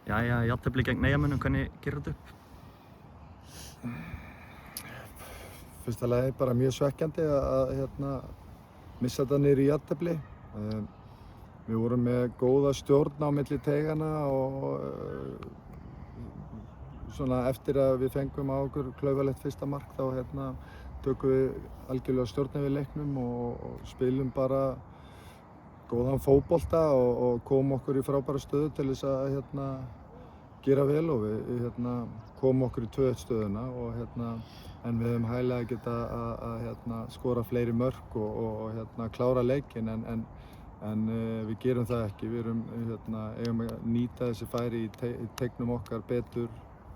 Jæja, jafntefli gegn Eyjamönnum, hvernig gerir þetta upp? Fyrsta lagi bara mjög svekkjandi að missa þetta niður í jafntefli. Við vorum með góða stjórn á milli teigana og svona eftir að við fengum á okkur klaufalegt fyrsta mark þá tökum við algjörlega stjórn yfir leiknum og spilum bara góðan fótbolta og komum okkur í frábæra stöðu til þess að gera vel og við komum okkur í 2-1 stöðuna og en við höfum hæglega geta að skora fleiri mörk og klára leikinn en við gerum það ekki. Við eigum að nýta þessi færi í teignum okkar betur,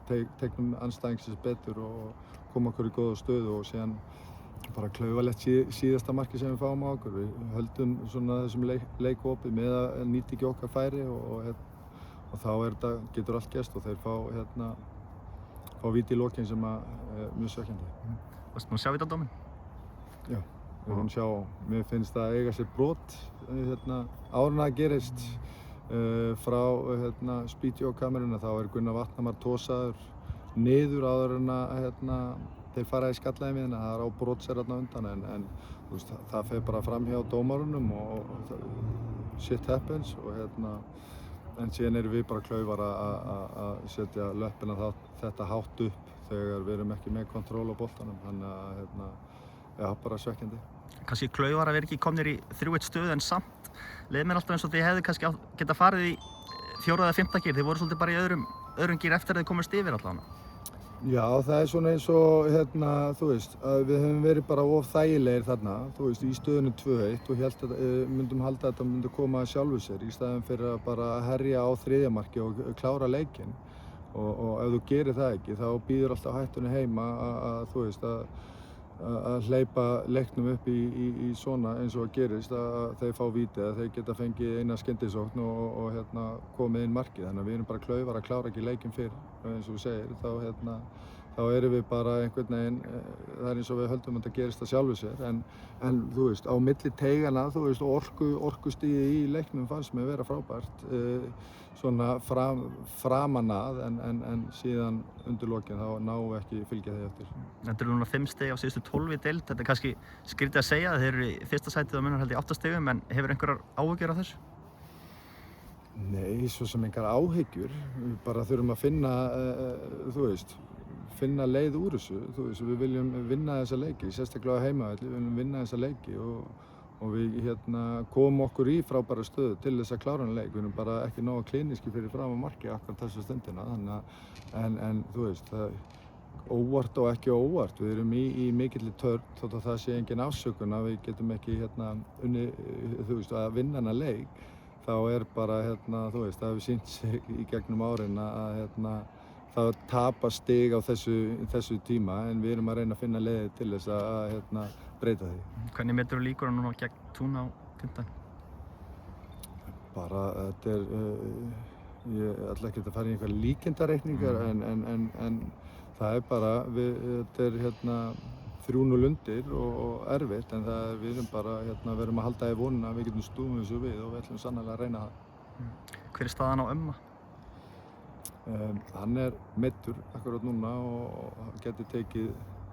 teignum andstæðingsins betur og koma okkur í góða stöðu og síðan bara klaufalegt síðasta marki sem við fáum á okkur. Við höldum svona þessum leik opið með að nýta ekki okkar færi og þá getur allt gerst og þeir fá víti í lokin sem er mjög svekkjandi. Varstu búinn að sjá vítaadóminn? Já, við erum sjá. Mér finnst það eiga sér brot áður en það gerist frá spídeókamerunni. Þá Gunnar Vatnamar tosaður niður áður en þeir fara í skallæðimiðina. Það á brotsera þarna undan en það fer bara fram hjá dómarunum og shit happens og en síðan erum við bara klaufar að setja löppina þetta hátt upp þegar við erum ekki með kontról á boltanum. Þannig að bara svekkjandi. Kannski klaufar að vera ekki komnir í 3-1 stöðu en samt leið mér alltaf eins og þið hefðu kannski geta farið í 4. eða 5. gír. Þið voru svolítið bara í öðrum gír eftir að þið komist yfir allavega. Já, það er svona eins og að við höfum verið bara of þægilegir þarna, í stöðunni 2-1 og myndum halda að þetta myndi koma að sjálfu sér í staðinn fyrir að bara herja á 3. marki og klára leikinn og ef þú gerir það ekki þá býður alltaf hættunni heima að hleypa leiknum upp í svona eins og gerist að þeir fá víti að þeir geta fengið eina skyndisókn og komið inn markið. Þannig að við erum bara klaufar að klára ekki leikinn fyrr eins og þú segir. Þá erum við bara einhvern veginn, það er eins og við höldum að þetta gerist að sjálfu sér en á milli teigana, orkustigið í leiknum fannst mér vera frábært svona framan að en síðan undir lokin þá náum við ekki fylgja þeim eftir. Þetta eru núna 5 stig á síðustu 12 í deild. Þetta er kannski skrítið að segja að þeir eru í fyrsta sætið og munar held í 8 stigum en hefur einhverjar áhyggjur af þessu? Nei, svo sem engar áhyggjur. Við bara þurfum að finna leið úr þessu. Við viljum vinna þessa leiki, sérstaklega á heimavelli. Við viljum vinna þessa leiki og við komum okkur í frábæra stöðu til þess að klára hann leik. Við erum bara ekki nógu klíníski fyrir fram að marki akkurat þessa stundina. En óvart og ekki óvart. Við erum í mikilli törn þótt að það sé engin afsökun að við getum ekki að vinna hana leik. Þá er bara, það hefur sýnt sig í gegnum árin að það tapar stig á þessu tíma en við erum að reyna að finna leiðir til þess að breyta því. Hvernig meturðu líkur núna gegn Tún á 15? Bara þetta ég ætla ekki að fara í einhverja líkindareikningar en það er bara, þetta er 3-0 undir og erfitt en við erum bara verðum að halda í vonina að við getum stúfum þessu við og við ætlum sannarlega að reyna það. Hver er staðan á Ömma? Hann er meiddur akkurat núna og getur tekið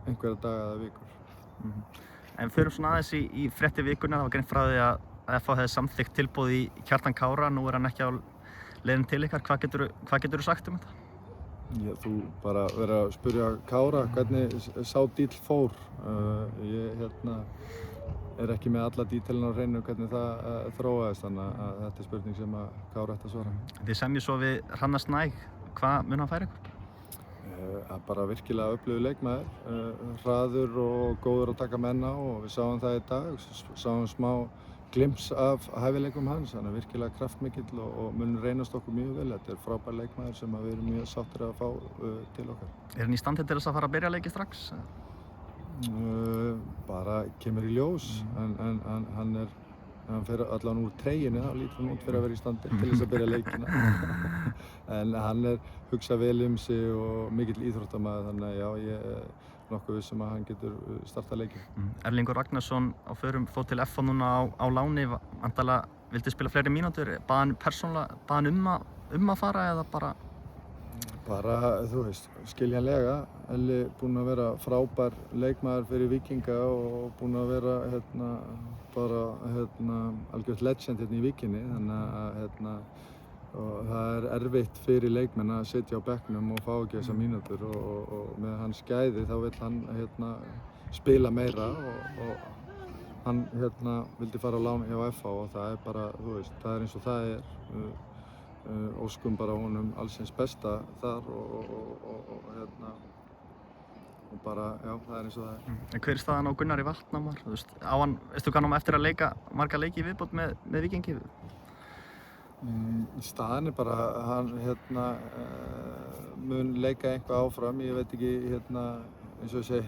einhverja daga eða vikur. En förum svona aðeins í fréttir vikunnar. Það var greint frá því að FH hefði samþykkt tilboð í Kjartan Kára. Nú er hann ekki á leiðinni til ykkar. Hvað geturðu sagt um þetta? Já, þú bara verður að spyrja Kára hvernig sá díll fór. Ég er ekki með alla dítilina á hreinu hvernig það þróaðist, þannig að þetta er spurning sem að Kára ætti að svara. Þið semjið svo við Hrannar Snæ. Hvað mun hann færa ykkur? Bara virkilega öflugur leikmaður, hraður og góður að taka menn á og við sáum það í dag. Sáum smá glimps af hæfileikum hans, hann er virkilega kraftmikill og mun reynast okkur mjög vel. Þetta er frábær leikmaður sem við erum mjög sáttir að fá til okkar. Er hann í standi til þess að fara að byrja leiki strax? Bara kemur í ljós, en hann fer allan úr treyjunni, þá lítur hann út fyrir að vera í standi til þess að byrja leikina. En hann hugsað vel sig og mikill íþróttamaður, þannig að já, ég er nokkuð vissum að hann getur startað leikinn. Erlingur Ragnarsson á förum fór til FH núna á láni, væntanlega vildi spila fleiri mínútur. Bað hann persónulega um að fara eða bara Bara, þú veist, skiljanlega. Elli búinn að vera frábær leikmaður fyrir Víkinga og búinn að vera algjört legend hérna í Víkinni. Þannig að og það er erfitt fyrir leikmenn að sitja á bekknum og fá ekki þessar mínútur og með hans gæði þá vill hann spila meira og hann vildi fara á lán hjá FH og það er bara, þú veist, það er eins og það er. Óskum bara honum alls hins besta þar og bara, já, það er eins og það er. En hver er staðan á Gunnari Vatnamar? Þú veist, veistu hvað hann á eftir að leika marga leiki í viðbót með Víkingi? Staðan er bara að hann mun leika eitthvað áfram. Ég veit ekki, eins og ég segi,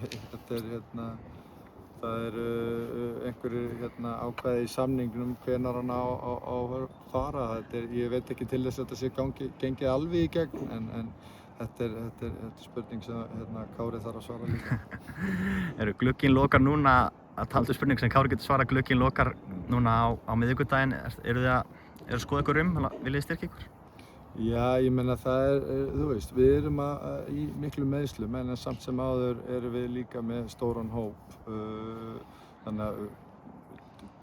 það eru einhverjir ákvæði í samningnum hvenær hann á að fara. Ég veit ekki til þess að þetta sé gengið alveg í gegn, en þetta er spurning sem Kári þarf að svara líka. Glugginn lokar núna, að taldu spurning sem Kári getur svarað, glugginn lokar núna á miðvikudaginn. Eru að skoða ykkur viljið þið styrkja ykkur? Já, ég meina það þú veist, við erum í miklu meiðslum en samt sem áður erum við líka með stóran hóp. Þannig að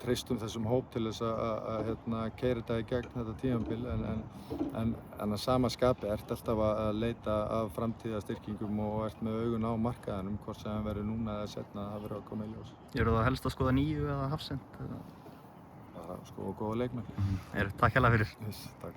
treystum þessum hóp til þess að keyra þetta í gegn þetta tímabil en að sama skapi ert alltaf að leita af framtíðarstyrkingum og ert með augun á markaðinum, hvort sem það verður núna eða seinna, það verður að koma í ljós. Eru það helst að skoða nýju eða Hafsend? Bara skoða góða leikmenn. Takk hérlega fyrir. Takk.